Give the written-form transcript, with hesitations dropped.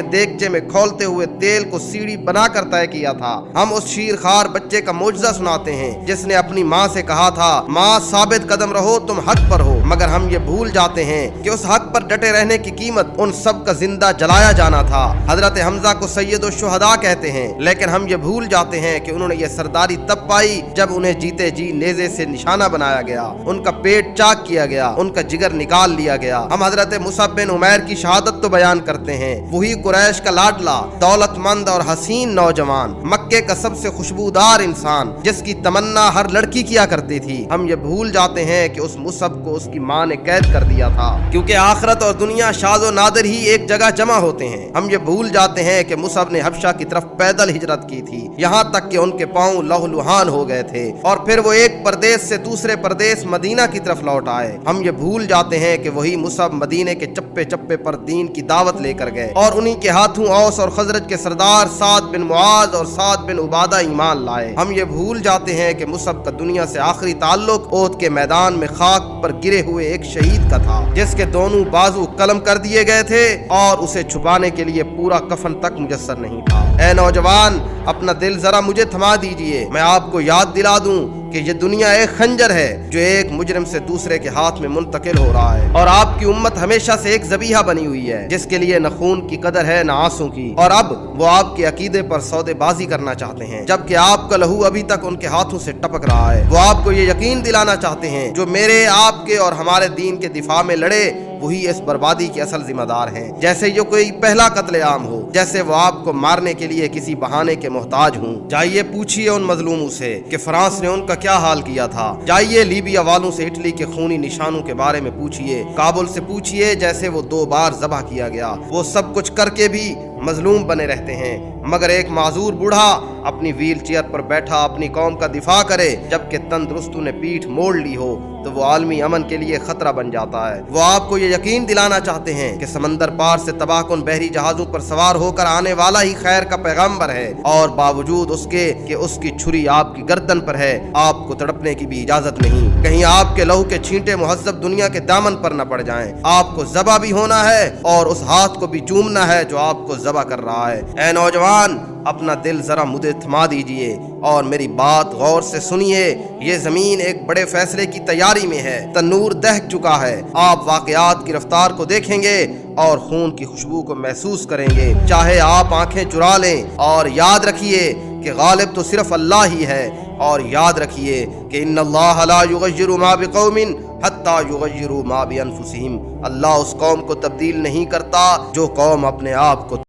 کے دیگچے میں کھولتے ہوئے تیل کو سیڑھی بنا کر طے کیا تھا۔ ہم اس شیرخوار بچے کا معجزہ سناتے ہیں جس نے اپنی ماں سے کہا تھا، ماں ثابت قدم رہو، تم حق پر ہو، مگر ہم یہ بھول جاتے ہیں کہ اس حق پر ڈٹے رہنے کی قیمت ان سب کا زندہ جلایا جانا تھا۔ حضرت حمزہ کو سید الشہداء کہتے ہیں، لیکن ہم یہ بھول جاتے ہیں کہ انہوں نے یہ سرداری تب پائی جب انہیں جیتے جی نیزے سے نشانہ بنایا گیا، ان کا پیٹ چاک کیا گیا، ان کا جگر نکال لیا گیا۔ ہم حضرت مصعب بن عمیر کی شہادت تو بیان کرتے ہیں، وہی قریش کا لاڈلا، دولت مند اور حسین نوجوان، مکے کا سب سے خوشبودار انسان، جس کی تمنا ہر لڑکی کیا کرتی تھی۔ ہم یہ بھول جاتے ہیں کہ اس مصعب کو اس کی ماں نے قید کر دیا تھا، کیونکہ آخرت اور دنیا شاذ و نادر ہی ایک جگہ جمع ہوتے ہیں۔ ہم یہ بھول جاتے ہیں کہ مصعب نے حبشہ کی طرف پیدل ہجرت کی تھی، یہاں تک کہ ان کے پاؤں لہو لہان ہو گئے تھے، اور پھر وہ ایک پردیس سے دوسرے پردیس مدینہ کی طرف لوٹ آئے۔ ہم یہ بھول جاتے ہیں کہ وہی مصعب مدینے کے چپے چپے پر دین کی دعوت لے کر گئے، اور انہی کے ہاتھوں اوس اور خزرج کے سردار سعد بن معاذ اور سعد بن عبادہ ایمان لائے۔ ہم یہ بھول جاتے ہیں کہ مصعب کا دنیا سے آخری تعلق احد کے میدان میں خاک پر گرے ہوئے ایک شہید کا تھا، جس کے دونوں بازو قلم کر دیے گئے تھے اور اسے چھپانے کے لیے پورا کفن تک میسر نہیں تھا۔ اے نوجوان، اپنا دل ذرا مجھے تھما دیجئے، میں آپ کو یاد دلا دوں کہ یہ دنیا ایک خنجر ہے جو ایک مجرم سے دوسرے کے ہاتھ میں منتقل ہو رہا ہے، اور آپ کی امت ہمیشہ سے ایک ذبیحہ بنی ہوئی ہے جس کے لیے نہ خون کی قدر ہے نہ آنسوں کی، اور اب وہ آپ کے عقیدے پر سودے بازی کرنا چاہتے ہیں، جبکہ آپ کا لہو ابھی تک ان کے ہاتھوں سے ٹپک رہا ہے۔ وہ آپ کو یہ یقین دلانا چاہتے ہیں جو میرے، آپ کے اور ہمارے دین کے دفاع میں لڑے وہی اس بربادی کے اصل ذمہ دار ہیں، جیسے یہ کوئی پہلا قتل عام ہو، جیسے وہ آپ کو مارنے کے لیے کسی بہانے کے محتاج ہوں۔ جائیے پوچھئے ان مظلوموں سے کہ فرانس نے ان کا کیا حال کیا تھا، جائیے لیبیا والوں سے اٹلی کے خونی نشانوں کے بارے میں پوچھئے، کابل سے پوچھئے جیسے وہ 2 بار ذبح کیا گیا، وہ سب کچھ کر کے بھی مظلوم بنے رہتے ہیں، مگر ایک معذور بوڑھا اپنی ویل چیئر پر بیٹھا اپنی قوم کا دفاع کرے جبکہ تندرستوں نے پیٹھ موڑ لی ہو تو وہ عالمی امن کے لیے خطرہ بن جاتا ہے۔ وہ آپ کو یہ یقین دلانا چاہتے ہیں کہ سمندر پار سے تباہ کن بحری جہازوں پر سوار ہو کر آنے والا ہی خیر کا پیغمبر ہے، اور باوجود اس کے کہ اس کی چھری آپ کی گردن پر ہے، آپ کو تڑپنے کی بھی اجازت نہیں، کہیں آپ کے لہو کے چھینٹے مہذب دنیا کے دامن پر نہ پڑ جائیں۔ آپ کو ذبح بھی ہونا ہے اور اس ہاتھ کو بھی چومنا ہے جو آپ کو ذبح کر رہا ہے۔ اے نوجوان، اپنا دل ذرا مجھے تھما دیجئے اور میری بات غور سے سنیے۔ یہ زمین ایک بڑے فیصلے کی تیاری میں ہے، تنور دہک چکا ہے، آپ واقعات کی رفتار کو دیکھیں گے اور خون کی خوشبو کو محسوس کریں گے، چاہے آپ آنکھیں چرا لیں، اور یاد رکھیے کہ غالب تو صرف اللہ ہی ہے، اور یاد رکھیے کہ ان اللہ لا یغیر ما بقوم حتی یغیروا ما بانفسہم، اللہ اس قوم کو تبدیل نہیں کرتا جو قوم اپنے آپ کو